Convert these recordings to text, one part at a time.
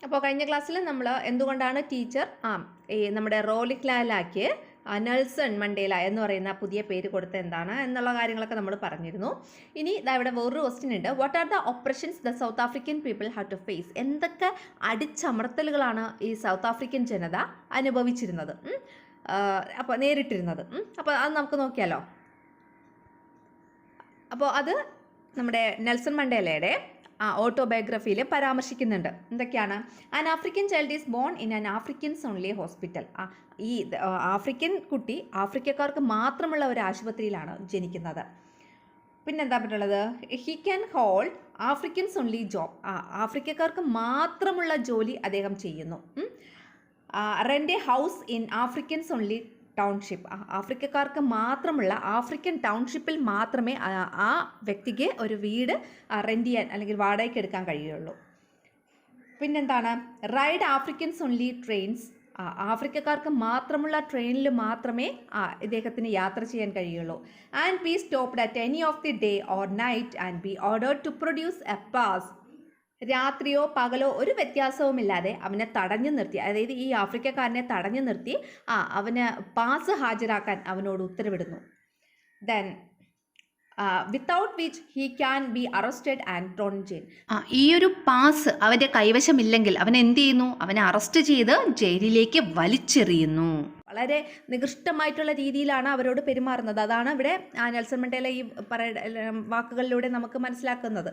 അപ്പോൾ കഴിഞ്ഞ ക്ലാസ്സിൽ നമ്മൾ എന്തുകൊണ്ടാണ് ടീച്ചർ നമ്മുടെ റോളിക്ലാലാക്ക് നെൽസൺ മണ്ടേല എന്ന് പറയുന്ന പുതിയ പേര് കൊടുത്ത എന്താണ് എന്നുള്ള കാര്യങ്ങളൊക്കെ നമ്മൾ പറഞ്ഞിരുന്നു. ഇനി ഇതാ ഇവിടെ വേറൊരു ക്വസ്റ്റ്യൻ ഉണ്ട്. What are the operations the South African people have to face? എന്തൊക്കെ അടിച്ചമർത്തലുകളാണ് ഈ സൗത്ത് ആഫ്രിക്കൻ ജനത അനുഭവിച്ചിരുന്നത്, അപ്പോൾ നേരിട്ടിരുന്നത്? അപ്പോൾ അത് നമുക്ക് നോക്കിയാലോ. അപ്പോൾ അത് നമ്മുടെ നെൽസൺ മണ്ടേലയുടെ ഓട്ടോബയോഗ്രഫിയിൽ പരാമർശിക്കുന്നുണ്ട്. എന്തൊക്കെയാണ്? An African child is born in an Africans only hospital. ഈ ആഫ്രിക്കൻ കുട്ടി ആഫ്രിക്കക്കാർക്ക് മാത്രമുള്ള ഒരു ആശുപത്രിയിലാണ് ജനിക്കുന്നത്. പിന്നെന്താ പറ്റുള്ളത്? He can hold Africans only job. ആഫ്രിക്കക്കാർക്ക് മാത്രമുള്ള ജോലി അദ്ദേഹം ചെയ്യുന്നു. Rent a house in Africans only township. ആഫ്രിക്കക്കാർക്ക് മാത്രമുള്ള ആഫ്രിക്കൻ ടൗൺഷിപ്പിൽ മാത്രമേ ആ വ്യക്തിക്ക് ഒരു വീട് റെൻ്റ് ചെയ്യാൻ അല്ലെങ്കിൽ വാടകയ്ക്ക് എടുക്കാൻ കഴിയുള്ളൂ. പിന്നെന്താണ്? Ride Africans only trains. ആഫ്രിക്കക്കാർക്ക് മാത്രമുള്ള ട്രെയിനിൽ മാത്രമേ ഇദ്ദേഹത്തിന് യാത്ര ചെയ്യാൻ കഴിയുള്ളൂ. And be stopped at any of the day or night and be ordered to produce a pass. രാത്രിയോ പകലോ ഒരു വ്യത്യാസവുമില്ലാതെ അവനെ തടഞ്ഞു നിർത്തി, അതായത് ഈ ആഫ്രിക്കക്കാരനെ തടഞ്ഞു നിർത്തി അവന് പാസ് ഹാജരാക്കാൻ അവനോട് ഉത്തരവിടുന്നു. Then without which he can be arrested and thrown jail. ഈ ഒരു പാസ് അവൻ്റെ കൈവശമില്ലെങ്കിൽ അവൻ എന്ത് ചെയ്യുന്നു? അവനെ അറസ്റ്റ് ചെയ്ത് ജയിലിലേക്ക് വലിച്ചെറിയുന്നു. വളരെ നികൃഷ്ടമായിട്ടുള്ള രീതിയിലാണ് അവരോട് പെരുമാറുന്നത്. അതാണ് ഇവിടെ നെൽസൺ മണ്ടേല ഈ വാക്കുകളിലൂടെ നമുക്ക് മനസ്സിലാക്കുന്നത്.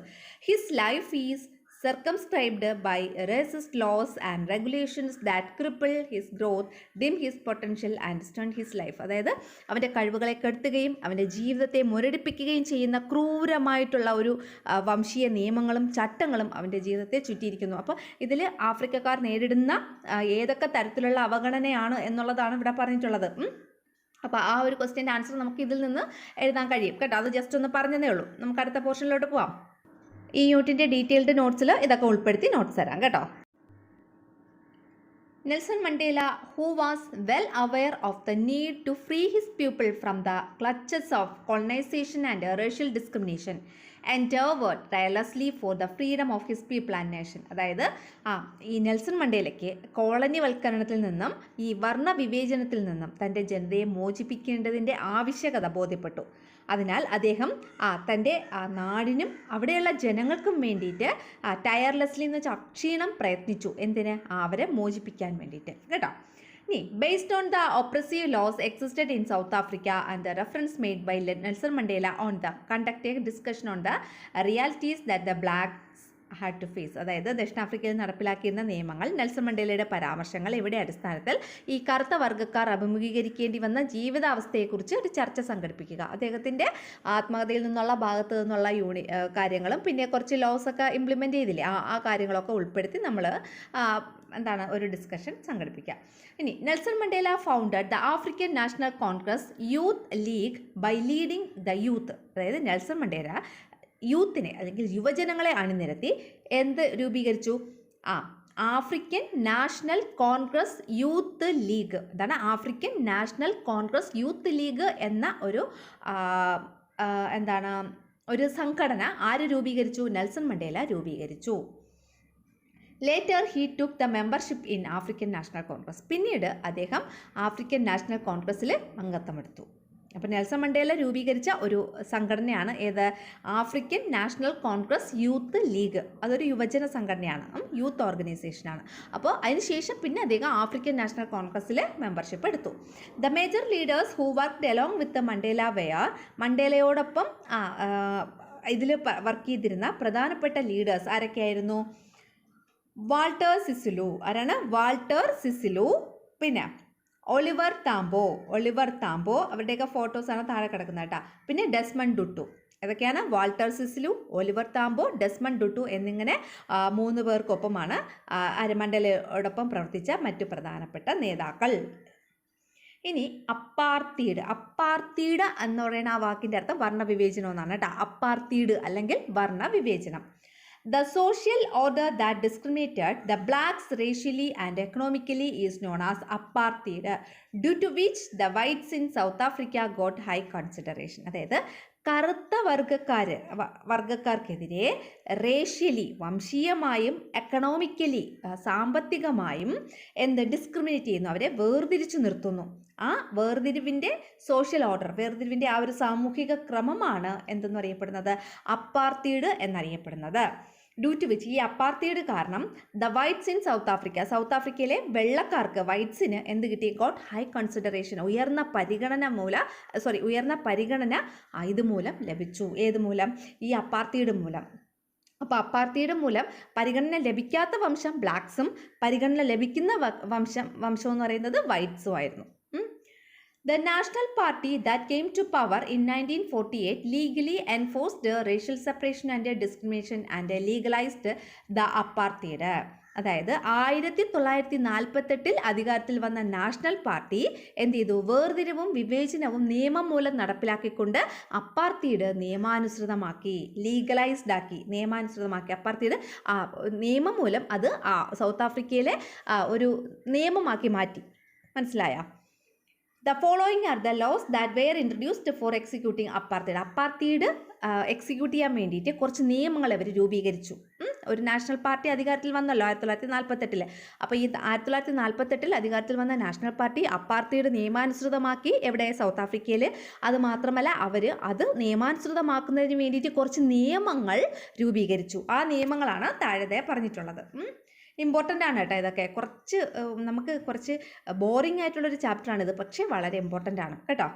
His life is circumscribed by racist laws and regulations that cripple his growth, dim his potential and stunt his life. അതായത് അവൻ്റെ കഴിവുകളെ കെടുത്തുകയും അവൻ്റെ ജീവിതത്തെ മുരടിപ്പിക്കുകയും ചെയ്യുന്ന ക്രൂരമായിട്ടുള്ള ഒരു വംശീയ നിയമങ്ങളും ചട്ടങ്ങളും അവൻ്റെ ജീവിതത്തെ ചുറ്റിയിരിക്കുന്നു. അപ്പോൾ ഇതിൽ ആഫ്രിക്കക്കാർ നേരിടുന്ന ഏതൊക്കെ തരത്തിലുള്ള അവഗണനയാണ് എന്നുള്ളതാണ് ഇവിടെ പറഞ്ഞിട്ടുള്ളത്. അപ്പോൾ ആ ഒരു ക്വസ്റ്റ്യൻ്റെ ആൻസർ നമുക്ക് ഇതിൽ നിന്ന് എഴുതാൻ കഴിയും കേട്ടോ. അത് ജസ്റ്റ് ഒന്ന് പറഞ്ഞതേ ഉള്ളൂ. നമുക്ക് അടുത്ത പോർഷനിലോട്ട് പോവാം. ഈ യൂണിറ്റിൻ്റെ ഡീറ്റെയിൽഡ് നോട്ട്സിൽ ഇതൊക്കെ ഉൾപ്പെടുത്തി നോട്ട്സ് തരാം കേട്ടോ. Nelson Mandela, who was well aware of the need to free his people from the clutches of colonization and racial discrimination, endeavored tirelessly for the freedom of his people and nation. അതായത് ഈ Nelson മണ്ടേലയ്ക്ക് കോളനിവൽക്കരണത്തിൽ നിന്നും ഈ വർണ്ണവിവേചനത്തിൽ നിന്നും തൻ്റെ ജനതയെ മോചിപ്പിക്കേണ്ടതിൻ്റെ ആവശ്യകത ബോധ്യപ്പെട്ടു. അതിനാൽ അദ്ദേഹം തൻ്റെ നാടിനും അവിടെയുള്ള ജനങ്ങൾക്കും വേണ്ടിയിട്ട് ടയർലെസ്ലി എന്ന് വെച്ചാൽ അക്ഷീണം പ്രയത്നിച്ചു. എന്തിന്? അവരെ മോചിപ്പിക്കാൻ വേണ്ടിയിട്ട് കേട്ടോ. ഇനി based on the oppressive laws existed in South Africa and the reference made by Nelson Mandela on the conducted discussion on the realities that the blacks had to face. അതായത് ദക്ഷിണാഫ്രിക്കയിൽ നടപ്പിലാക്കിയിരുന്ന നിയമങ്ങൾ, നെൽസൺ മണ്ടേലയുടെ പരാമർശങ്ങൾ ഇവിടെ അടിസ്ഥാനത്തിൽ ഈ കറുത്ത വർഗ്ഗക്കാർ അഭിമുഖീകരിക്കേണ്ടി വന്ന ജീവിതാവസ്ഥയെക്കുറിച്ച് ഒരു ചർച്ച സംഘടിപ്പിക്കുക. അദ്ദേഹത്തിൻ്റെ ആത്മകഥയിൽ നിന്നുള്ള ഭാഗത്തു നിന്നുള്ള കാര്യങ്ങളും പിന്നെ കുറച്ച് ലോസൊക്കെ ഇംപ്ലിമെൻ്റ് ചെയ്തില്ലേ, ആ കാര്യങ്ങളൊക്കെ ഉൾപ്പെടുത്തി നമ്മൾ ഒരു ഡിസ്കഷൻ സംഘടിപ്പിക്കുക. ഇനി Nelson Mandela founded the African National Congress Youth League by leading the youth. അതായത് നെൽസൺ മണ്ടേല യൂത്തിനെ അല്ലെങ്കിൽ യുവജനങ്ങളെ അണിനിരത്തി എന്ത് രൂപീകരിച്ചു? African National Congress Youth League. അതാണ് African National Congress Youth League എന്ന ഒരു സംഘടന ആര് രൂപീകരിച്ചു? നെൽസൺ മണ്ടേല രൂപീകരിച്ചു. Later he took the membership in African National Congress. പിന്നീട് അദ്ദേഹം ആഫ്രിക്കൻ നാഷണൽ കോൺഗ്രസ്സിൽ അംഗത്വമെടുത്തു. അപ്പോൾ നെൽസൺ മണ്ടേല രൂപീകരിച്ച ഒരു സംഘടനയാണ് ഏത്? African National Congress Youth League. അതൊരു യുവജന സംഘടനയാണ്, യൂത്ത് ഓർഗനൈസേഷനാണ്. അപ്പോൾ അതിനുശേഷം പിന്നെ അദ്ദേഹം ആഫ്രിക്കൻ നാഷണൽ കോൺഗ്രസ്സിൽ മെമ്പർഷിപ്പ് എടുത്തു. The major leaders who worked along with Mandela were. മണ്ടേലയോടൊപ്പം ഇതിൽ വർക്ക് ചെയ്തിരുന്ന പ്രധാനപ്പെട്ട ലീഡേഴ്സ് ആരൊക്കെയായിരുന്നു? Walter Sisulu. ആരാണ്? Walter Sisulu. പിന്നെ ഒലിവർ താംബോ. അവരുടെയൊക്കെ ഫോട്ടോസാണ് താഴെ കിടക്കുന്നത് കേട്ടോ. പിന്നെ ഡെസ്മണ്ട് ടുട്ടു. ഏതൊക്കെയാണ്? വാൾട്ടർ സിസിലു, ഒലിവർ താംബോ, ഡെസ്മണ്ട് ടുട്ടു എന്നിങ്ങനെ 3 പേർക്കൊപ്പമാണ് മണ്ടേലയോടൊപ്പം പ്രവർത്തിച്ച മറ്റു പ്രധാനപ്പെട്ട നേതാക്കൾ. ഇനി അപ്പാർത്തീഡ് എന്ന് പറയുന്ന ആ വാക്കിൻ്റെ അർത്ഥം വർണ്ണവിവേചനം എന്നാണ് കേട്ടോ. അപ്പാർത്തീഡ് അല്ലെങ്കിൽ വർണ്ണവിവേചനം. The social order that discriminated the blacks racially and economically is known as apartheid, due to which the whites in South Africa got high consideration. അതായത് കറുത്ത വർഗക്കാർക്കെതിരെ റേഷ്യലി വംശീയമായും എക്കണോമിക്കലി സാമ്പത്തികമായും ഡിസ്ക്രിമിനേറ്റ് ചെയ്യുന്നു, അവരെ വേർതിരിച്ചു നിർത്തുന്നു. ആ വേർതിരിവിൻ്റെ സോഷ്യൽ ഓർഡർ, വേർതിരിവിൻ്റെ ആ ഒരു സാമൂഹിക ക്രമമാണ് എന്തെന്ന് അറിയപ്പെടുന്നത്, അപ്പാർത്തീഡ് എന്നറിയപ്പെടുന്നത്. ഡ്യൂ ടു വിച്ച്, ഈ അപ്പാർത്തീഡ് കാരണം ദ വൈറ്റ്സ് ഇൻ സൗത്ത് ആഫ്രിക്കയിലെ വെള്ളക്കാർക്ക്, വൈറ്റ്സിന് എന്ത് കിട്ടി, ഗോട്ട് ഹൈ കൺസിഡറേഷൻ, ഉയർന്ന പരിഗണന ഇതുമൂലം ലഭിച്ചു. ഏത് മൂലം? ഈ അപ്പാർത്തീഡ് മൂലം. അപ്പോൾ അപ്പാർത്തീഡ് മൂലം പരിഗണന ലഭിക്കാത്ത വംശം ബ്ലാക്സും പരിഗണന ലഭിക്കുന്ന വംശം എന്ന് പറയുന്നത് വൈറ്റ്സും ആയിരുന്നു. The National Party that came to power in 1948 legally enforced racial separation and discrimination and legalized the apartheid. അതായത് 1948 അധികാരത്തിൽ വന്ന നാഷണൽ പാർട്ടി എന്ത് ചെയ്തു, വേർതിരിവും വിവേചനവും നിയമം മൂലം നടപ്പിലാക്കിക്കൊണ്ട് അപ്പാർത്തീഡ് നിയമാനുസൃതമാക്കി, ലീഗലൈസ്ഡ് ആക്കി, നിയമാനുസൃതമാക്കി. അപ്പാർത്തീഡ് നിയമം മൂലം അത് സൗത്ത് ആഫ്രിക്കയിലെ ഒരു നിയമമാക്കി മാറ്റി. മനസ്സിലായോ? The following are the laws that were introduced for executing apartheid. Apartheid execute ചെയ്യാൻ വേണ്ടിയിട്ട് കുറച്ച് നിയമങ്ങൾ അവർ രൂപീകരിച്ചു. ഒരു നാഷണൽ പാർട്ടി അധികാരത്തിൽ വന്നല്ലോ 1948. അപ്പോൾ ഈ 1948 അധികാരത്തിൽ വന്ന നാഷണൽ പാർട്ടി അപ്പാർത്തീഡ് നിയമാനുസൃതമാക്കി. എവിടെ? സൗത്ത് ആഫ്രിക്കയിൽ. അത് മാത്രമല്ല, അവർ അത് നിയമാനുസൃതമാക്കുന്നതിന് വേണ്ടിയിട്ട് കുറച്ച് നിയമങ്ങൾ രൂപീകരിച്ചു. ആ നിയമങ്ങളാണ് താഴെ പറഞ്ഞിട്ടുള്ളത്. ഇമ്പോർട്ടൻ്റ് ആണ് കേട്ടോ ഇതൊക്കെ. നമുക്ക് കുറച്ച് ബോറിംഗ് ആയിട്ടുള്ളൊരു ചാപ്റ്ററാണിത്, പക്ഷേ വളരെ ഇമ്പോർട്ടൻ്റ് ആണ് കേട്ടോ.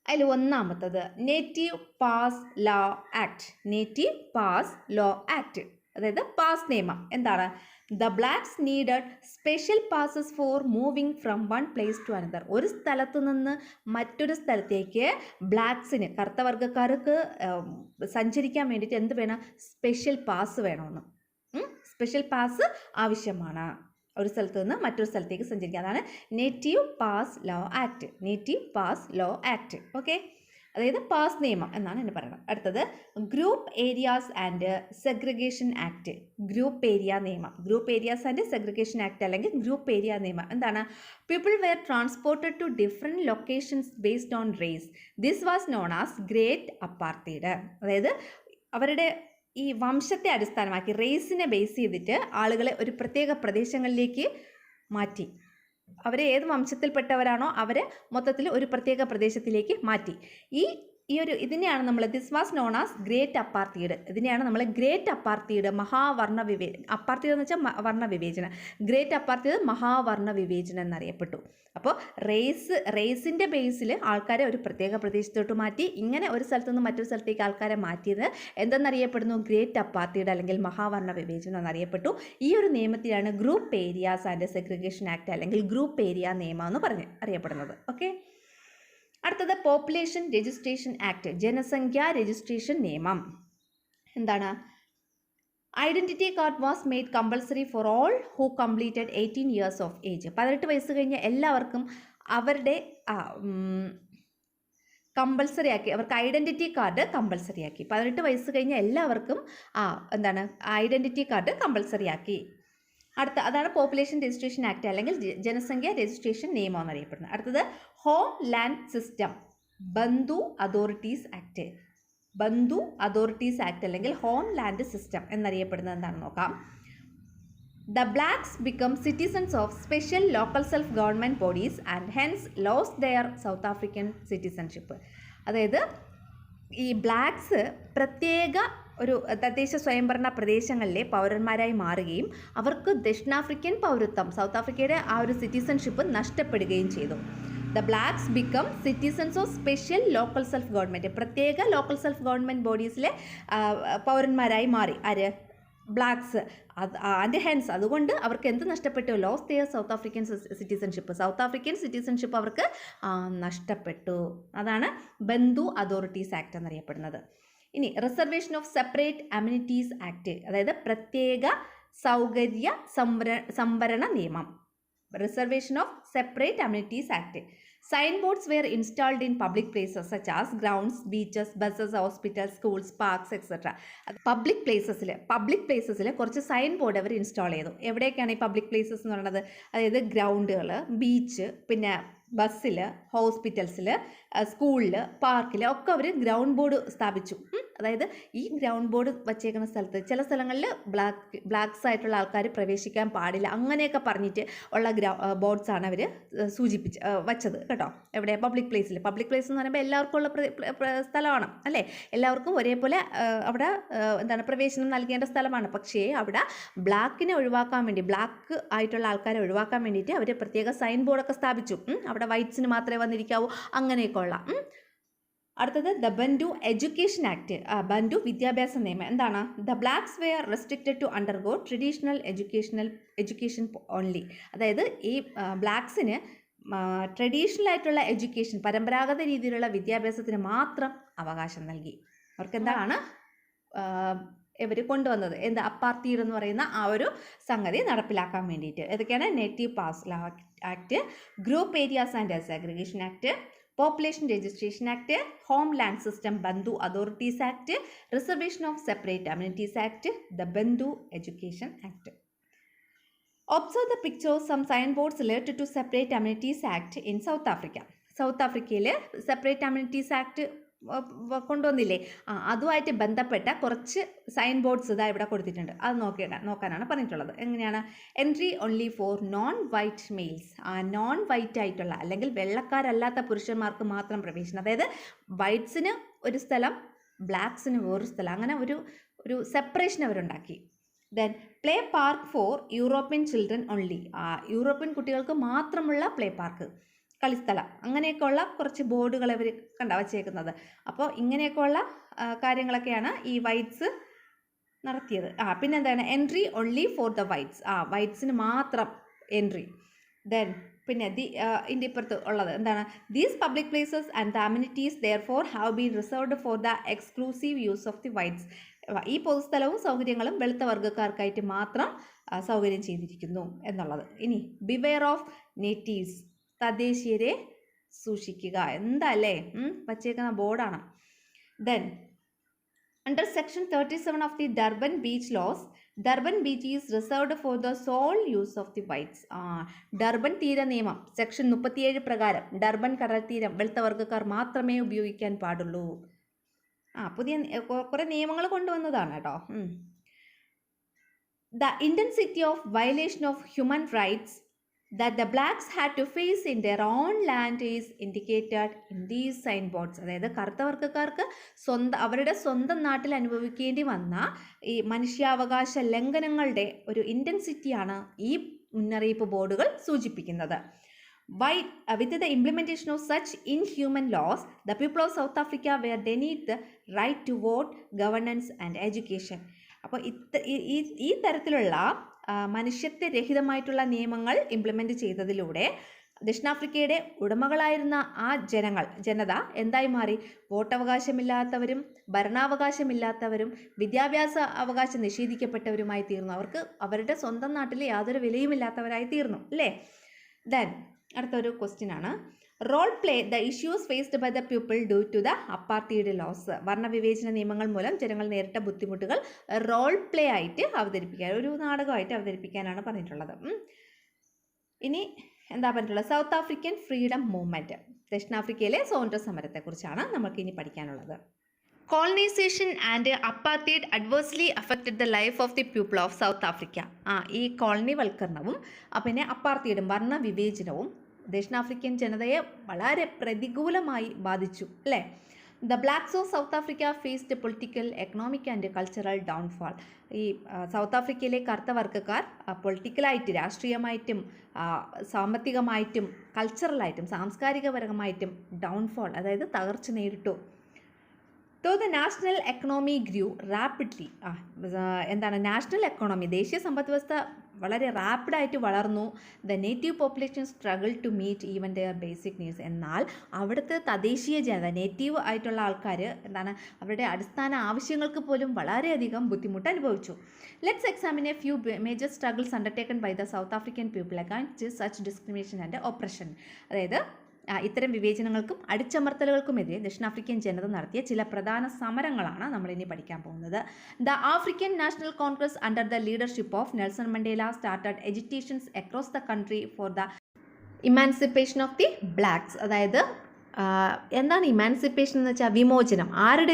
അതിൽ ഒന്നാമത്തത് native pass law act. Native pass law act, അതായത് പാസ് നിയമം. എന്താണ്? The blacks needed special passes for moving from one place to another. ഒരു സ്ഥലത്ത് നിന്ന് മറ്റൊരു സ്ഥലത്തേക്ക് ബ്ലാക്സിന്, കറുത്ത വർഗ്ഗക്കാർക്ക് സഞ്ചരിക്കാൻ വേണ്ടിയിട്ട് എന്ത് വേണം? സ്പെഷ്യൽ പാസ് വേണമെന്ന്. സ്പെഷ്യൽ പാസ് ആവശ്യമാണ് ഒരു സ്ഥലത്ത് നിന്ന് മറ്റൊരു സ്ഥലത്തേക്ക് സഞ്ചരിക്കുക. അതാണ് native pass law act. Native pass law act. Okay, അതായത് പാസ് നിയമം എന്നാണ് എന്നെ പറയുന്നത്. അടുത്തത് group areas and segregation act. Group area നിയമം. Group areas and segregation act അല്ലെങ്കിൽ ഗ്രൂപ്പ് ഏരിയ നിയമം എന്താണ്? People were transported to different locations based on race. This was known as great apartheid. അതായത് അവരുടെ ഈ വംശത്തെ അടിസ്ഥാനമാക്കി, റേസിനെ ബേസ് ചെയ്തിട്ട് ആളുകളെ ഒരു പ്രത്യേക പ്രദേശങ്ങളിലേക്ക് മാറ്റി. അവർ ഏത് വംശത്തിൽപ്പെട്ടവരാണോ അവരെ മൊത്തത്തിൽ ഒരു പ്രത്യേക പ്രദേശത്തിലേക്ക് മാറ്റി. ഇതിനെയാണ് നമ്മൾ this was known as great apartheid. ഇതിനെയാണ് നമ്മൾ ഗ്രേറ്റ് അപ്പാർത്തീഡ്, മഹാവർണ്ണ അപ്പാർത്തീഡ് എന്ന് വെച്ചാൽ വർണ്ണ വിവേചനം. ഗ്രേറ്റ് അപ്പാർത്തീഡ് മഹാവർണ്ണ വിവേചനം എന്നറിയപ്പെട്ടു. അപ്പോൾ റേസിൻ്റെ ബേസിൽ ആൾക്കാരെ ഒരു പ്രത്യേക പ്രദേശത്തോട്ട് മാറ്റി. ഇങ്ങനെ ഒരു സ്ഥലത്തു നിന്ന് മറ്റൊരു സ്ഥലത്തേക്ക് ആൾക്കാരെ മാറ്റിയത് എന്തെന്നറിയപ്പെടുന്നു? ഗ്രേറ്റ് അപ്പാർത്തീഡ് അല്ലെങ്കിൽ മഹാവർണ്ണ വിവേചനം എന്നറിയപ്പെട്ടു. ഈ ഒരു നിയമത്തിലാണ് group areas and segregation act അല്ലെങ്കിൽ ഗ്രൂപ്പ് ഏരിയ നിയമം എന്ന് അറിയപ്പെടുന്നത്. ഓക്കെ, അടുത്തത് പോപ്പുലേഷൻ രജിസ്ട്രേഷൻ ആക്ട്. ജനസംഖ്യാ രജിസ്ട്രേഷൻ നിയമം. എന്താണ്? Identity card was made compulsory for all who completed 18 years of age. 18 വയസ്സ് കഴിഞ്ഞ എല്ലാവർക്കും അവരുടെ കമ്പൾസറി ആക്കി. അവർക്ക് ഐഡൻറ്റിറ്റി കാർഡ് കമ്പൾസറി ആക്കി. 18 വയസ്സ് കഴിഞ്ഞ എല്ലാവർക്കും ഐഡൻറ്റിറ്റി കാർഡ് കമ്പൾസറി ആക്കി. അതാണ് പോപ്പുലേഷൻ രജിസ്ട്രേഷൻ ആക്ട് അല്ലെങ്കിൽ ജനസംഖ്യ രജിസ്ട്രേഷൻ നിയമം എന്നറിയപ്പെടുന്നത്. അടുത്തത് home land system. Bantu authorities act. ബന്ധു അതോറിറ്റീസ് ആക്ട് അല്ലെങ്കിൽ ഹോം ലാൻഡ് സിസ്റ്റം എന്നറിയപ്പെടുന്നത് എന്താണെന്ന് നോക്കാം. The blacks become citizens of special local self-government bodies and hence lost their South African citizenship. അതായത് ഈ ബ്ലാക്സ് പ്രത്യേക ഒരു തദ്ദേശ സ്വയംഭരണ പ്രദേശങ്ങളിലെ പൗരന്മാരായി മാറുകയും അവർക്ക് ദക്ഷിണാഫ്രിക്കൻ പൗരത്വം, സൗത്ത് ആഫ്രിക്കയുടെ ആ ഒരു സിറ്റിസൺഷിപ്പ് നഷ്ടപ്പെടുകയും ചെയ്തു. The blacks become citizens of special local self government. പ്രത്യേക ലോക്കൽ സെൽഫ് ഗവൺമെൻറ് ബോഡീസിലെ പൗരന്മാരായി മാറി. ആര്? ബ്ലാക്സ്. ആൻഡ് ഹെൻസ് അതുകൊണ്ട് അവർക്ക് എന്ത് നഷ്ടപ്പെട്ടു? Lose their South African citizenship. South African citizenship അവർക്ക് നഷ്ടപ്പെട്ടു. അതാണ് ബന്ധു അതോറിറ്റീസ് ആക്ട് എന്നറിയപ്പെടുന്നത്. ഇനി reservation of separate amenities act, അതായത് പ്രത്യേക സൗകര്യ സംവരണ നിയമം. Reservation of separate amenities act. Sign boards were installed in public places such as grounds, beaches, buses, hospitals, schools, parks etcetera. Public പ്ലേസസിൽ കുറച്ച് സൈൻ ബോർഡ് അവർ install ചെയ്തു. എവിടെയൊക്കെയാണ് ഈ പബ്ലിക് പ്ലേസസ് എന്ന് പറയുന്നത്? അതായത് ഗ്രൗണ്ടുകൾ, ബീച്ച്, പിന്നെ ബസ്സിൽ, ഹോസ്പിറ്റൽസിൽ, സ്കൂളിൽ, പാർക്കിൽ ഒക്കെ അവർ ഗ്രൗണ്ട് ബോർഡ് സ്ഥാപിച്ചു. അതായത് ഈ ഗ്രൗണ്ട് ബോർഡ് വച്ചേക്കുന്ന സ്ഥലത്ത് ചില സ്ഥലങ്ങളിൽ ബ്ലാക്ക്സ് ആയിട്ടുള്ള ആൾക്കാർ പ്രവേശിക്കാൻ പാടില്ല അങ്ങനെയൊക്കെ പറഞ്ഞിട്ട് ഉള്ള ബോർഡ്സാണ് അവർ വച്ചത് കേട്ടോ. എവിടെ? പബ്ലിക് പ്ലേസിൽ. പബ്ലിക് പ്ലേസ് എന്ന് പറയുമ്പോൾ എല്ലാവർക്കും ഉള്ള സ്ഥലമാണ് അല്ലേ? എല്ലാവർക്കും ഒരേപോലെ അവിടെ പ്രവേശനം നൽകേണ്ട സ്ഥലമാണ്. പക്ഷേ അവിടെ ബ്ലാക്കിനെ ഒഴിവാക്കാൻ വേണ്ടി, ബ്ലാക്ക് ആയിട്ടുള്ള ആൾക്കാരെ ഒഴിവാക്കാൻ വേണ്ടിയിട്ട് അവർ പ്രത്യേക സൈൻ ബോർഡൊക്കെ സ്ഥാപിച്ചു. അവിടെ വൈറ്റ്സിന് മാത്രമേ വന്നിരിക്കാവൂ അങ്ങനെയൊക്കെ ഉള്ള. അടുത്തത് ദ ബന്ധു എഡ്യൂക്കേഷൻ ആക്ട്. ബന്ധു വിദ്യാഭ്യാസ നിയമം എന്താണ്? The blacks were restricted to undergo traditional education only. അതായത് ഈ ബ്ലാക്സിന് ട്രഡീഷണൽ ആയിട്ടുള്ള എഡ്യൂക്കേഷൻ, പരമ്പരാഗത രീതിയിലുള്ള വിദ്യാഭ്യാസത്തിന് മാത്രം അവകാശം നൽകി. അവർക്ക് എന്താണ് ഇവർ കൊണ്ടുവന്നത്? അപ്പാർത്തീഡ് എന്ന് പറയുന്ന ആ ഒരു സംഗതി നടപ്പിലാക്കാൻ വേണ്ടിയിട്ട്. ഏതൊക്കെയാണ്? Native pass act, group areas and segregation act, population registration act, homeland system Bantu authorities act, reservation of separate amenities act, the Bantu education act. Observe the pictures some sign boards related to separate amenities act in South Africa. South ആഫ്രിക്കയിൽ separate amenities act കൊണ്ടുവന്നില്ലേ? അതുമായിട്ട് ബന്ധപ്പെട്ട കുറച്ച് sign boards ഇതാ ഇവിടെ കൊടുത്തിട്ടുണ്ട്. അത് നോക്കാനാണ് പറഞ്ഞിട്ടുള്ളത്. എങ്ങനെയാണ്? Entry only for non white males. Non white ആയിട്ടുള്ള അല്ലെങ്കിൽ വെള്ളക്കാരല്ലാത്ത പുരുഷന്മാർക്ക് മാത്രം പ്രവേശനം. അതായത് വൈറ്റ്സിന് ഒരു സ്ഥലം, ബ്ലാക്സിന് വേറൊരു സ്ഥലം, അങ്ങനെ ഒരു സെപ്പറേഷൻ അവരുണ്ടാക്കി. Then play park for European children only. European കുട്ടികൾക്ക് മാത്രമുള്ള പ്ലേ പാർക്ക്, കളിസ്ഥലം, അങ്ങനെയൊക്കെയുള്ള കുറച്ച് ബോർഡുകൾ അവർ വച്ചേക്കുന്നത്. അപ്പോൾ ഇങ്ങനെയൊക്കെയുള്ള കാര്യങ്ങളൊക്കെയാണ് ഈ വൈറ്റ്സ് നടത്തിയത്. പിന്നെന്താണ്? Entry only for the whites. വൈറ്റ്സിന് മാത്രം എൻട്രി. ദെൻ പിന്നെ ഇതിൻ്റെ ഇപ്പുറത്ത് ഉള്ളത് എന്താണ്? These public places and the amenities therefore have been reserved for the exclusive use of the whites. ഈ പൊതുസ്ഥലവും സൗകര്യങ്ങളും വെളുത്ത വർഗ്ഗക്കാർക്കായിട്ട് മാത്രം സൗകര്യം ചെയ്തിരിക്കുന്നു എന്നുള്ളത്. ഇനി ബിവെയർ ഓഫ് നേറ്റീവ്സ്. തദ്ദേശീയരെ സൂക്ഷിക്കുക. എന്താല്ലേ വച്ചേക്കുന്ന ബോർഡാണ്. Then under section 37 of the Durban beach laws, Durban beach is reserved for the sole use of the whites. Durban തീര നിയമം സെക്ഷൻ 37 പ്രകാരം ഡർബൻ കടൽ തീരം വെളുത്ത വർഗ്ഗക്കാർ മാത്രമേ ഉപയോഗിക്കാൻ പാടുള്ളൂ. പുതിയ കുറേ നിയമങ്ങൾ കൊണ്ടുവന്നതാണ് കേട്ടോ. The intensity of violation of human rights that the blacks had to face in their own land is indicated in these signboards. അതായത് കറുത്ത വർഗ്ഗക്കാർക്ക് അവരുടെ സ്വന്തം നാട്ടിൽ അനുഭവിക്കേണ്ടി വന്ന ഈ മനുഷ്യാവകാശ ലംഘനങ്ങളുടെ ഒരു ഇൻറ്റൻസിറ്റിയാണ് ഈ മുന്നറിയിപ്പ് ബോർഡുകൾ സൂചിപ്പിക്കുന്നത്. With the implementation of such inhuman laws, the people of South Africa were denied the right to vote, governance and education. അപ്പോൾ ഈ തരത്തിലുള്ള മനുഷ്യത്വരഹിതമായിട്ടുള്ള നിയമങ്ങൾ ഇംപ്ലിമെൻ്റ് ചെയ്തതിലൂടെ ദക്ഷിണാഫ്രിക്കയുടെ ഉടമകളായിരുന്ന ആ ജനത എന്തായി മാറി? വോട്ടവകാശമില്ലാത്തവരും ഭരണാവകാശമില്ലാത്തവരും വിദ്യാഭ്യാസ അവകാശം നിഷേധിക്കപ്പെട്ടവരുമായി തീർന്നു. അവർക്ക് അവരുടെ സ്വന്തം നാട്ടിൽ യാതൊരു വിലയുമില്ലാത്തവരായി തീർന്നു അല്ലേ? ദെൻ അടുത്തൊരു ക്വസ്റ്റ്യൻ ആണ്. Role play the issues faced by the people due to the apartheid laws. വർണ്ണവിവേചന നിയമങ്ങൾ മൂലം ജനങ്ങൾ നേരിട്ട ബുദ്ധിമുട്ടുകൾ റോൾ പ്ലേ ആയിട്ട് അവതരിപ്പിക്കാൻ, ഒരു നാടകമായിട്ട് അവതരിപ്പിക്കാനാണ് പറഞ്ഞിട്ടുള്ളത്. ഇനി എന്താ പറഞ്ഞിട്ടുള്ളത്? സൗത്ത് ആഫ്രിക്കൻ ഫ്രീഡം മൂവ്മെൻറ്റ്, ദക്ഷിണാഫ്രിക്കയിലെ സ്വാതന്ത്ര്യ സമരത്തെക്കുറിച്ചാണ് നമുക്ക് ഇനി പഠിക്കാനുള്ളത്. Colonisation and apartheid adversely affected the life of the people of South Africa. ഈ കോളനിവൽക്കരണവും പിന്നെ അപ്പാർത്തൈഡും വർണ്ണവിവേചനവും ദക്ഷിണാഫ്രിക്കൻ ജനതയെ വളരെ പ്രതികൂലമായി ബാധിച്ചു അല്ലേ? The blacks of South Africa faced political, economic and cultural downfall. ഈ സൗത്ത് ആഫ്രിക്കയിലെ കറുത്ത വർഗ്ഗക്കാർ പൊളിറ്റിക്കലായിട്ട്, രാഷ്ട്രീയമായിട്ടും സാമ്പത്തികമായിട്ടും കൾച്ചറലായിട്ടും സാംസ്കാരികപരമായിട്ടും ഡൗൺഫാൾ, അതായത് തകർച്ച നേരിട്ടു. Though the national economy grew rapidly, national economy, ദേശീയ സമ്പദ് വ്യവസ്ഥ വളരെ റാപ്പിഡായിട്ട് വളർന്നു. The native population struggle to meet even their basic needs. എന്നാൽ അവിടുത്തെ തദ്ദേശീയ ജനത, നേറ്റീവ് ആയിട്ടുള്ള ആൾക്കാർ അവരുടെ അടിസ്ഥാന ആവശ്യങ്ങൾക്ക് പോലും വളരെയധികം ബുദ്ധിമുട്ട് അനുഭവിച്ചു. Let's examine a few major struggles undertaken by the South African people against such discrimination and oppression. അതായത് ഇത്തരം വിവേചനങ്ങൾക്കും അടിച്ചമർത്തലുകൾക്കുമെതിരെ ദക്ഷിണാഫ്രിക്കൻ ജനത നടത്തിയ ചില പ്രധാന സമരങ്ങളാണ് നമ്മളിനി പഠിക്കാൻ പോകുന്നത്. The African National Congress under the leadership of Nelson Mandela started എജിറ്റേഷൻസ് across the country for the emancipation of the blanks, അതായത് എന്താണ് ഇമാൻസിപ്പേഷൻ എന്ന് വെച്ചാൽ വിമോചനം. ആരുടെ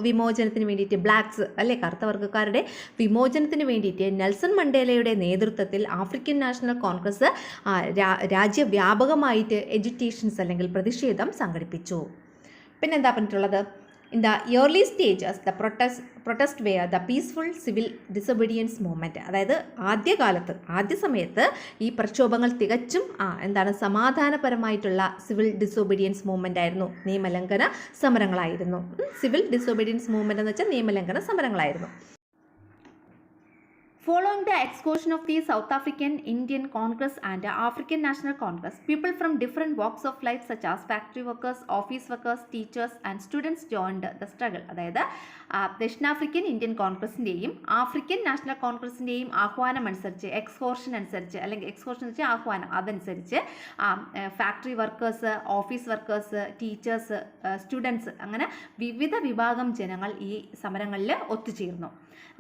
വിമോചനത്തിന് വേണ്ടിയിട്ട്? ബ്ലാക്സ് അല്ലേ, കറുത്ത വർഗ്ഗക്കാരുടെ വിമോചനത്തിന് വേണ്ടിയിട്ട് നെൽസൺ മണ്ടേലയുടെ നേതൃത്വത്തിൽ ആഫ്രിക്കൻ നാഷണൽ കോൺഗ്രസ് രാജ്യവ്യാപകമായിട്ട് എഡ്യൂക്കേഷൻസ് അല്ലെങ്കിൽ പ്രതിഷേധം സംഘടിപ്പിച്ചു. പിന്നെന്താ പറഞ്ഞിട്ടുള്ളത്? In the early stages, the protest were the peaceful civil disobedience movement. അതായത് ആദ്യ സമയത്ത് ഈ പ്രക്ഷോഭങ്ങൾ തികച്ചും എന്താണ് സമാധാനപരമായിട്ടുള്ള സിവിൽ ഡിസോബീഡിയൻസ് മൂവ്മെൻ്റ് ആയിരുന്നു, നിയമലംഘന സമരങ്ങളായിരുന്നു. സിവിൽ ഡിസോബീഡിയൻസ് മൂവ്മെൻ്റ് എന്ന് വെച്ചാൽ നിയമലംഘന സമരങ്ങളായിരുന്നു. Following the exclusion of the South African Indian Congress and the African National Congress, people from different walks of life such as factory workers, office workers, teachers and students joined the struggle. അതായത് ദക്ഷിണാഫ്രിക്കൻ Indian കോൺഗ്രസിൻ്റെയും African national കോൺഗ്രസിൻ്റെയും ആഹ്വാനം അനുസരിച്ച്, എക്സ്കോർഷൻ അനുസരിച്ച്, അല്ലെങ്കിൽ എക്സ്കോർഷൻ എന്ന് വെച്ചാൽ ആഹ്വാനം, അതനുസരിച്ച് factory workers, office workers, teachers, students, അങ്ങനെ വിവിധ വിഭാഗം ജനങ്ങൾ ഈ സമരങ്ങളിൽ ഒത്തുചേർന്നു.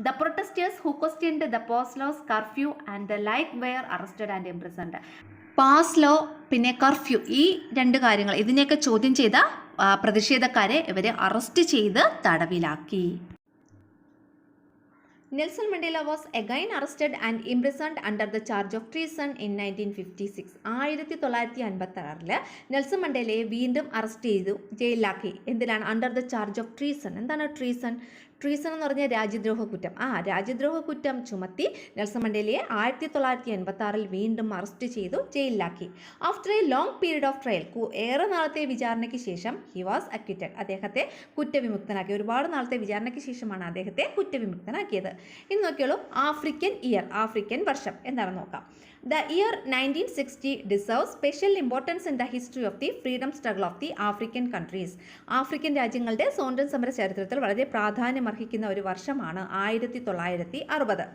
The protesters who questioned the pass laws, curfew and the like were arrested and imprisoned. Pass law പിന്നെ കർഫ്യൂ, ഈ രണ്ട് കാര്യങ്ങൾ, ഇതിനെയൊക്കെ ചോദ്യം ചെയ്ത പ്രതിഷേധക്കാരെ ഇവരെ അറസ്റ്റ് ചെയ്ത് തടവിലാക്കി. Nelson Mandela was again arrested and imprisoned under the charge of treason in 1956. 1956 Nelson മണ്ടേലയെ വീണ്ടും അറസ്റ്റ് ചെയ്തു, ജയിലിലാക്കി. എന്തിനാണ്? Under the charge of treason. എന്താണ് ട്രീസൺ? ട്രീസൺ എന്ന് പറഞ്ഞാൽ രാജ്യദ്രോഹ കുറ്റം. രാജ്യദ്രോഹ കുറ്റം ചുമത്തി നെൽസൺ മണ്ടേലയെ 1986 വീണ്ടും അറസ്റ്റ് ചെയ്തു, ജയിലിലാക്കി. After a long period of trial, ഏറെ നാളത്തെ വിചാരണയ്ക്ക് ശേഷം ഹി വാസ് അക്വിറ്റഡ്, അദ്ദേഹത്തെ കുറ്റവിമുക്തനാക്കി. ഒരുപാട് നാളത്തെ വിചാരണയ്ക്ക് ശേഷമാണ് അദ്ദേഹത്തെ കുറ്റവിമുക്തനാക്കിയത്. ഇന്ന് നോക്കിയോളൂ, ആഫ്രിക്കൻ ഇയർ, ആഫ്രിക്കൻ വർഷം എന്താണെന്ന് നോക്കാം. The year 1960 deserves special importance in the history of the freedom struggle of the African countries. African രാജ്യങ്ങളുടെ സ്വാതന്ത്ര്യ സമര ചരിത്രത്തിൽ വളരെ പ്രാധാന്യമർഹിക്കുന്ന ഒരു വർഷമാണ് 1960.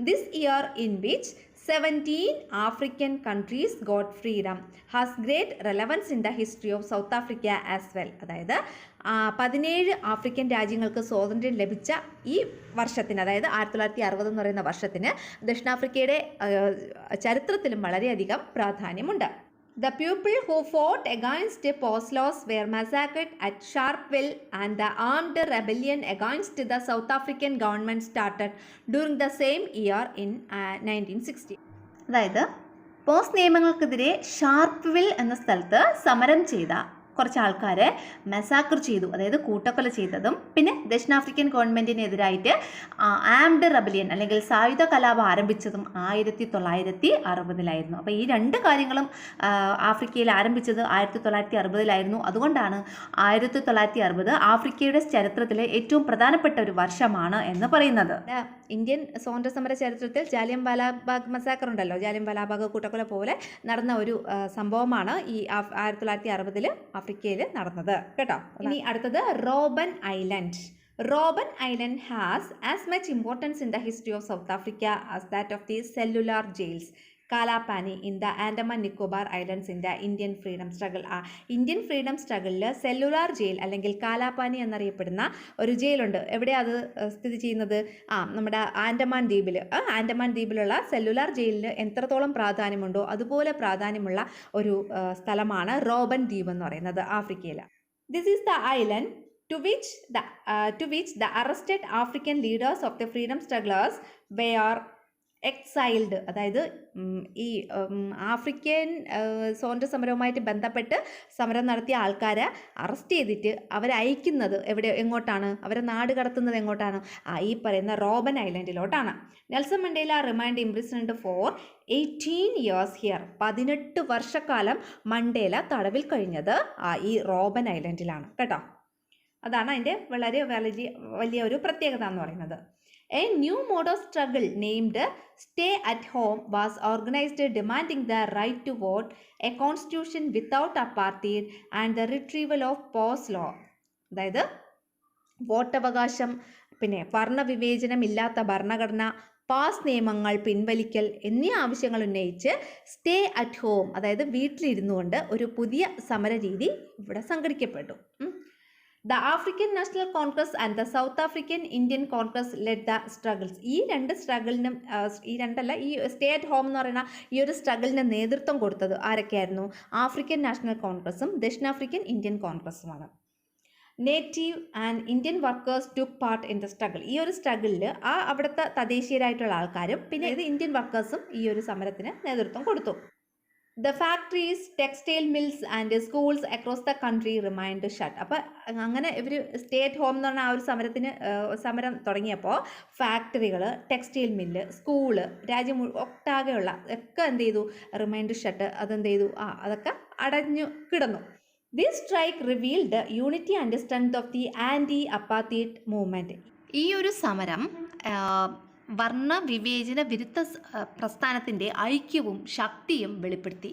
This year in which 17 African countries got freedom has great relevance in the history of South Africa as well. അതായത് 17 African രാജ്യങ്ങൾക്ക് സ്വാതന്ത്ര്യം ലഭിച്ച ഈ വർഷത്തിന്, അതായത് 1960 എന്ന് പറയുന്ന വർഷത്തിന് ദക്ഷിണാഫ്രിക്കയുടെ ചരിത്രത്തിലും വളരെയധികം പ്രാധാന്യമുണ്ട്. The people who fought against pass laws were massacred at Sharpeville and the armed rebellion against the South African government started during the same year in 1960. അതായത് പോസ് നിയമങ്ങൾക്കെതിരെ ഷാർപ്പ്വിൽ എന്ന സ്ഥലത്ത് സമരം ചെയ്ത കുറച്ച് ആൾക്കാരെ മെസാക്കർ ചെയ്തു, അതായത് കൂട്ടക്കൊല ചെയ്തതും, പിന്നെ ദക്ഷിണാഫ്രിക്കൻ ഗവൺമെൻറ്റിനെതിരായിട്ട് ആംഡ് റെബലിയൻ അല്ലെങ്കിൽ സായുധ കലാപം ആരംഭിച്ചതും 1960 അപ്പോൾ ഈ രണ്ട് കാര്യങ്ങളും ആഫ്രിക്കയിൽ ആരംഭിച്ചത് 1960 അതുകൊണ്ടാണ് 1960 ആഫ്രിക്കയുടെ ചരിത്രത്തിലെ ഏറ്റവും പ്രധാനപ്പെട്ട ഒരു വർഷമാണ് എന്ന് പറയുന്നത്. ഇന്ത്യൻ സ്വാതന്ത്ര്യ സമര ചരിത്രത്തിൽ ജാലിയൻ വാലാബാഗ് മസാക്കർ ഉണ്ടല്ലോ, ജാലിയൻ വാലാബാഗ് കൂട്ടക്കൊല പോലെ നടന്ന ഒരു സംഭവമാണ് ഈ 1960 ആഫ്രിക്കയിൽ നടന്നത് കേട്ടോ. ഇനി അടുത്തത് Robben island. Robben Island has as much importance in the history of South Africa as that of the cellular jails Kalapani in the Andaman Nicobar Islands in the Indian Freedom Struggle. Indian freedom സ്ട്രഗിളിൽ cellular jail അല്ലെങ്കിൽ കാലാപാനി എന്നറിയപ്പെടുന്ന ഒരു ജയിലുണ്ട്. എവിടെയാണ് അത് സ്ഥിതി ചെയ്യുന്നത്? നമ്മുടെ Andaman ദ്വീപിലുള്ള cellular ജയിലിന് എത്രത്തോളം പ്രാധാന്യമുണ്ടോ അതുപോലെ പ്രാധാന്യമുള്ള ഒരു സ്ഥലമാണ് റോബൻ ദ്വീപ് എന്ന് പറയുന്നത് ആഫ്രിക്കയിൽ. This is the island to which the arrested African leaders of the freedom strugglers were exiled. അതായത് ഈ ആഫ്രിക്കൻ സ്വാതന്ത്ര്യ സമരവുമായിട്ട് ബന്ധപ്പെട്ട് സമരം നടത്തിയ ആൾക്കാരെ അറസ്റ്റ് ചെയ്തിട്ട് അവരെ അയക്കുന്നത് എങ്ങോട്ടാണ്? അവരെ നാട് കടത്തുന്നത് എങ്ങോട്ടാണ്? ഈ പറയുന്ന റോബൻ ഐലൻഡിലോട്ടാണ്. Nelson Mandela remained imprisoned for 18 years here. 18 വർഷക്കാലം മണ്ടേല തടവിൽ കഴിഞ്ഞത് ഈ റോബൻ ഐലൻഡിലാണ് കേട്ടോ. അതാണ് അതിൻ്റെ വളരെ വലിയ ഒരു പ്രത്യേകത എന്ന് പറയുന്നത്. A new mode of struggle named Stay at Home was organized, demanding the right to vote, a constitution without apartheid and the retrieval of POS law. അതായത് വോട്ടവകാശം, പിന്നെ വർണ്ണവിവേചനമില്ലാത്ത ഭരണഘടന, പാസ് നിയമങ്ങൾ പിൻവലിക്കൽ എന്നീ ആവശ്യങ്ങൾ ഉന്നയിച്ച് സ്റ്റേ അറ്റ് ഹോം, അതായത് വീട്ടിലിരുന്നു കൊണ്ട് ഒരു പുതിയ സമരരീതി ഇവിടെ സംഘടിക്കപ്പെട്ടു. The African National Congress and the South African Indian Congress led the struggles. ഈ രണ്ട് സ്ട്രഗിളിനും ഈ സ്റ്റേ അറ്റ് ഹോം എന്ന് പറയുന്ന ഈ ഒരു സ്ട്രഗിളിന് നേതൃത്വം കൊടുത്തത് ആരൊക്കെയായിരുന്നു? ആഫ്രിക്കൻ നാഷണൽ കോൺഗ്രസും ദക്ഷിണാഫ്രിക്കൻ ഇന്ത്യൻ കോൺഗ്രസുമാണ്. Native and Indian workers took part in the struggle. ഈ ഒരു സ്ട്രഗിളിൽ അവിടുത്തെ തദ്ദേശീയരായിട്ടുള്ള ആൾക്കാരും പിന്നെ ഇന്ത്യൻ വർക്കേഴ്സും ഈ ഒരു സമരത്തിന് നേതൃത്വം കൊടുത്തു. The factories, textile mills and schools across the country remained shut. അപ്പോൾ അങ്ങനെ ഇവർ സ്റ്റേ അറ്റ് ഹോം എന്ന് പറഞ്ഞാൽ ആ ഒരു സമരം തുടങ്ങിയപ്പോൾ ഫാക്ടറികൾ, ടെക്സ്റ്റൈൽ മില്ല്, സ്കൂള്, രാജ്യം ഒട്ടാകെയുള്ള ഒക്കെ എന്ത് ചെയ്തു? Remained shut. അതെന്ത് ചെയ്തു? അതൊക്കെ അടഞ്ഞു കിടന്നു. This strike revealed unity and strength of the anti apartheid movement. ഈ ഒരു സമരം വർണ്ണ വിവേചന വിരുദ്ധ പ്രസ്ഥാനത്തിൻ്റെ ഐക്യവും ശക്തിയും വെളിപ്പെടുത്തി.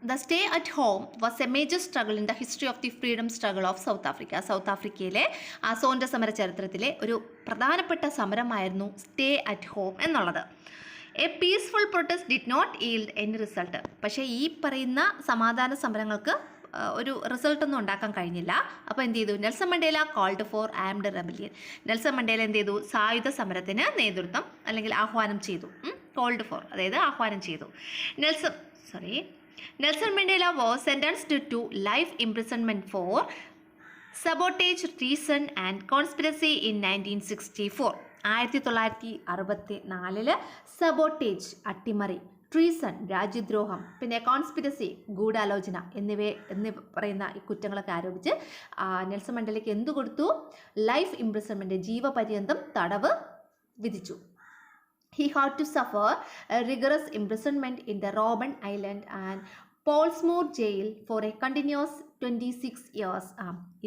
The stay at home was a major struggle in the history of the freedom struggle of South Africa. South ആഫ്രിക്കയിലെ സ്വാതന്ത്ര്യ സമര ചരിത്രത്തിലെ ഒരു പ്രധാനപ്പെട്ട സമരമായിരുന്നു സ്റ്റേ അറ്റ് ഹോം എന്നുള്ളത്. A peaceful protest did not yield any result. പക്ഷേ ഈ പറയുന്ന സമാധാന സമരങ്ങൾക്ക് ഒരു റിസൾട്ടൊന്നും ഉണ്ടാക്കാൻ കഴിഞ്ഞില്ല. അപ്പോൾ എന്ത് ചെയ്തു? Nelson Mandela called for armed rebellion. Nelson Mandela എന്ത് ചെയ്തു? സായുധ സമരത്തിന് നേതൃത്വം അല്ലെങ്കിൽ ആഹ്വാനം ചെയ്തു. കോൾഡ് ഫോർ അതായത് ആഹ്വാനം ചെയ്തു. Nelson Mandela was sentenced to life imprisonment for sabotage, treason and conspiracy in 1964. 1964 sabotage അട്ടിമറി, ട്രീസൺ രാജ്യദ്രോഹം, പിന്നെ കോൺസ്പിരസി ഗൂഢാലോചന എന്നിവ പറയുന്ന ഈ കുറ്റങ്ങളൊക്കെ ആരോപിച്ച് നെൽസൺ മണ്ടേലയ്ക്ക് എന്തു കൊടുത്തു? ലൈഫ് ഇംപ്രിസൺമെൻറ്റ്, ജീവപര്യന്തം തടവ് വിധിച്ചു. He had to suffer a rigorous imprisonment in the Robben Island and Portsmouth jail for a continuous 26 years.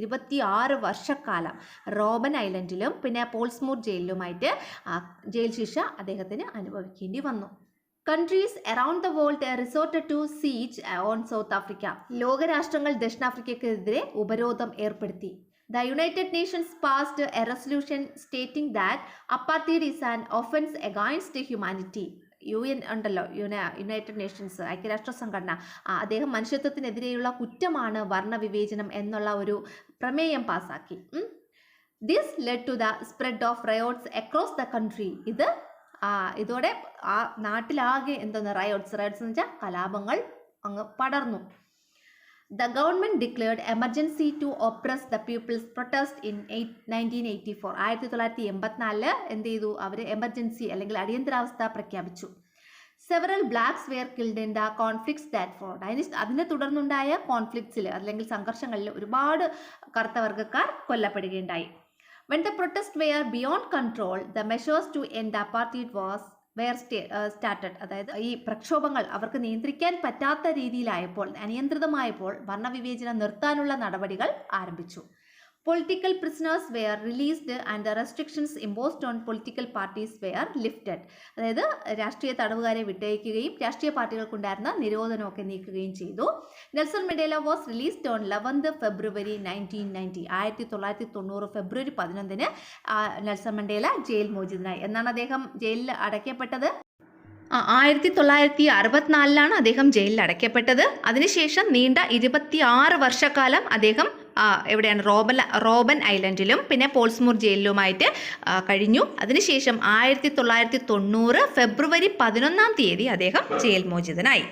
26 വർഷക്കാലം റോബൻ ഐലൻഡിലും പിന്നെ പോൾസ്മൂത്ത് ജയിലിലുമായിട്ട് ജയിൽ ശിക്ഷ അദ്ദേഹത്തിന് അനുഭവിക്കേണ്ടി വന്നു. Countries around the world resorted to siege on South Africa. ലോകരാഷ്ട്രങ്ങൾ ദക്ഷിണാഫ്രിക്കയ്ക്കെതിരെ ഉപരോധം ഏർപ്പെടുത്തി. The United Nations passed a resolution stating that apartheid is an offense against humanity. UN ഉണ്ടല്ലോ, യുണൈറ്റഡ് നേഷൻസ്, ഐക്യരാഷ്ട്ര സംഘടന, അദ്ദേഹം മനുഷ്യത്വത്തിനെതിരെയുള്ള കുറ്റമാണ് വർണ്ണവിവേചനം എന്നുള്ള ഒരു പ്രമേയം പാസാക്കി. This led to the spread of riots across the country. ഇതോടെ ആ നാട്ടിലാകെ റയോട്ട്സ് എന്ന് വെച്ചാൽ കലാപങ്ങൾ അങ്ങ് പടർന്നു. The government declared emergency to oppress the people's protest in 1984. 1984 എന്ത് ചെയ്തു? അവർ എമർജൻസി അല്ലെങ്കിൽ അടിയന്തരാവസ്ഥ പ്രഖ്യാപിച്ചു. Several blacks were killed in the conflicts that followed. അതിനെ തുടർന്നുണ്ടായ കോൺഫ്ലിക്ട്സിൽ അല്ലെങ്കിൽ സംഘർഷങ്ങളിൽ ഒരുപാട് കറുത്ത വർഗ്ഗക്കാർ കൊല്ലപ്പെടുകയുണ്ടായി. When the protests were beyond control, the measures to end the apartheid were started. അതായത് ഈ പ്രക്ഷോഭങ്ങൾ അവർക്ക് നിയന്ത്രിക്കാൻ പറ്റാത്ത രീതിയിലായപ്പോൾ, അനിയന്ത്രിതമായപ്പോൾ വർണ്ണവിവേചനം നിർത്താനുള്ള നടപടികൾ ആരംഭിച്ചു. Political prisoners were released and the restrictions imposed on political parties were lifted. അതായത് രാഷ്ട്രീയ തടവുകാരെ വിട്ടയക്കുകയും രാഷ്ട്രീയ പാർട്ടികൾക്കുണ്ടായിരുന്ന നിരോധനമൊക്കെ നീക്കുകയും ചെയ്തു. Nelson Mandela was released on 11 February 1990. 1990 February 11 Nelson Mandela jail മോചിതനായി. എന്നാണ് അദ്ദേഹം ജയിലിൽ അടയ്ക്കപ്പെട്ടത്? 1964 അദ്ദേഹം ജയിലിൽ അടയ്ക്കപ്പെട്ടത്. അതിനുശേഷം നീണ്ട 26 വർഷക്കാലം അദ്ദേഹം എവിടെയാണ്? റോബൻ ഐലൻഡിലും പിന്നെ പോൾസ്മൂത്ത് ജയിലിലുമായിട്ട് കഴിഞ്ഞു. അതിനുശേഷം 1990 ഫെബ്രുവരി 11 അദ്ദേഹം ജയിൽ മോചിതനായി.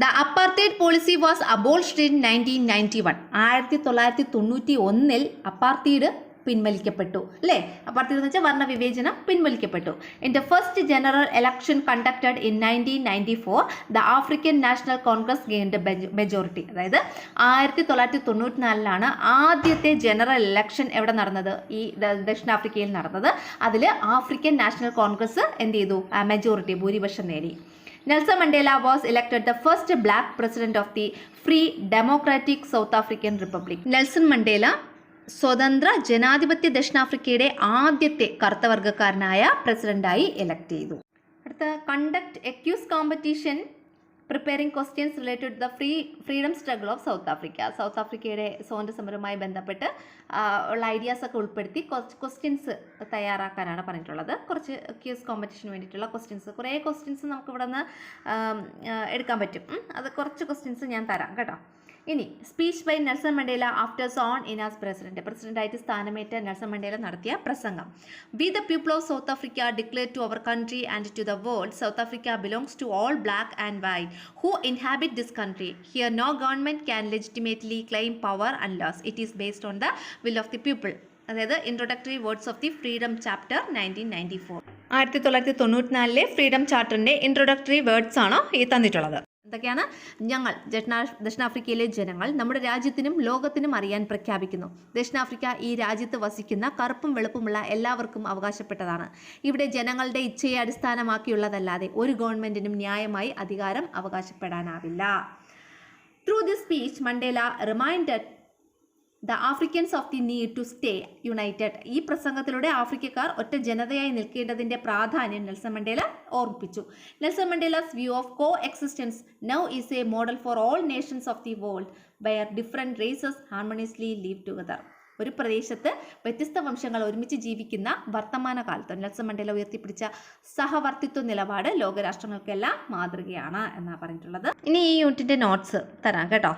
The apartheid policy was abolished in 1991. 1991 apartheid പിൻവലിക്കപ്പെട്ടു അല്ലേ? അപ്പാർത്തൈഡ് എന്ന് വെച്ചാൽ വർണ്ണവിവേചനം പിൻവലിക്കപ്പെട്ടു. In the first general election conducted in 1994 the African National Congress gained majority. അതായത് 1994 ആദ്യത്തെ ജനറൽ ഇലക്ഷൻ എവിടെ നടന്നത്? ഈ ദക്ഷിണാഫ്രിക്കയിൽ നടന്നത്. അതിൽ ആഫ്രിക്കൻ നാഷണൽ കോൺഗ്രസ് എന്ത് ചെയ്തു? മെജോറിറ്റി, ഭൂരിപക്ഷം നേടി. Nelson Mandela was elected the first black president of the Free Democratic South African Republic. Nelson Mandela സ്വതന്ത്ര ജനാധിപത്യ ദക്ഷിണാഫ്രിക്കയുടെ ആദ്യത്തെ കറുത്തവർഗ്ഗക്കാരനായ പ്രസിഡന്റായി എലക്ട് ചെയ്തു. അടുത്ത കണ്ടക്ട് എക്യൂസ് competition preparing questions related to the freedom struggle of South Africa. South ആഫ്രിക്കയുടെ സ്വാതന്ത്ര്യ സമരവുമായി ബന്ധപ്പെട്ട് ഉള്ള ഐഡിയാസ് ഒക്കെ ഉൾപ്പെടുത്തി ക്വസ്റ്റ്യൻസ് തയ്യാറാക്കാനാണ് പറഞ്ഞിട്ടുള്ളത്. കുറച്ച് ക്യൂസ് കോമ്പറ്റീഷന് വേണ്ടിയിട്ടുള്ള കുറേ ക്വസ്റ്റ്യൻസ് നമുക്ക് ഇവിടെ നിന്ന് എടുക്കാൻ പറ്റും. അത് കുറച്ച് ക്വസ്റ്റ്യൻസ് ഞാൻ തരാം കേട്ടോ. ഇനി speech by Nelson Mandela after sworn in as പ്രസിഡന്റായിട്ട് സ്ഥാനമേറ്റ നെൽസൺ മണ്ടേല നടത്തിയ പ്രസംഗം. We the people of South Africa declare to our country and to the world South Africa belongs to all black and white who inhabit this country. Here no government can legitimately claim power and laws. It is based on the will of the people. അതായത് introductory words of the freedom chapter 1994. 1994 freedom ചാർട്ടറിൻ്റെ introductory words ആണ് ഈ തന്നിട്ടുള്ളത്. എന്തൊക്കെയാണ്? ഞങ്ങൾ ദക്ഷിണാഫ്രിക്കയിലെ ജനങ്ങൾ നമ്മുടെ രാജ്യത്തിനും ലോകത്തിനും അറിയാൻ പ്രഖ്യാപിക്കുന്നു. ദക്ഷിണാഫ്രിക്ക ഈ രാജ്യത്ത് വസിക്കുന്ന കറുപ്പും വെളുപ്പുമുള്ള എല്ലാവർക്കും അവകാശപ്പെട്ടതാണ്. ഇവിടെ ജനങ്ങളുടെ ഇച്ഛയെ അടിസ്ഥാനമാക്കിയുള്ളതല്ലാതെ ഒരു ഗവൺമെന്റിനും ന്യായമായി അധികാരം അവകാശപ്പെടാനാവില്ല. Through this speech Mandela reminded the Africans of the need to stay united. ഈ പ്രസംഗത്തിലൂടെ ആഫ്രിക്കക്കാർ ഒറ്റ ജനതയായി നിൽക്കേണ്ടതിൻ്റെ പ്രാധാന്യം നെൽസൺ മണ്ടേല ഓർമ്മിപ്പിച്ചു. Nelson Mandela's view of coexistence now is a model for all nations of the world where different races harmoniously live together. ഒരു പ്രദേശത്ത് വ്യത്യസ്ത വംശങ്ങൾ ഒരുമിച്ച് ജീവിക്കുന്ന വർത്തമാനകാലത്ത് നെൽസൺ മണ്ടേല ഉയർത്തിപ്പിടിച്ച സഹവർത്തിത്വ നിലപാട് ലോകരാഷ്ട്രങ്ങൾക്കെല്ലാം മാതൃകയാണ് എന്നാണ് പറഞ്ഞിട്ടുള്ളത്. ഇനി ഈ യൂണിറ്റിൻ്റെ നോട്ട്സ് തരാം കേട്ടോ.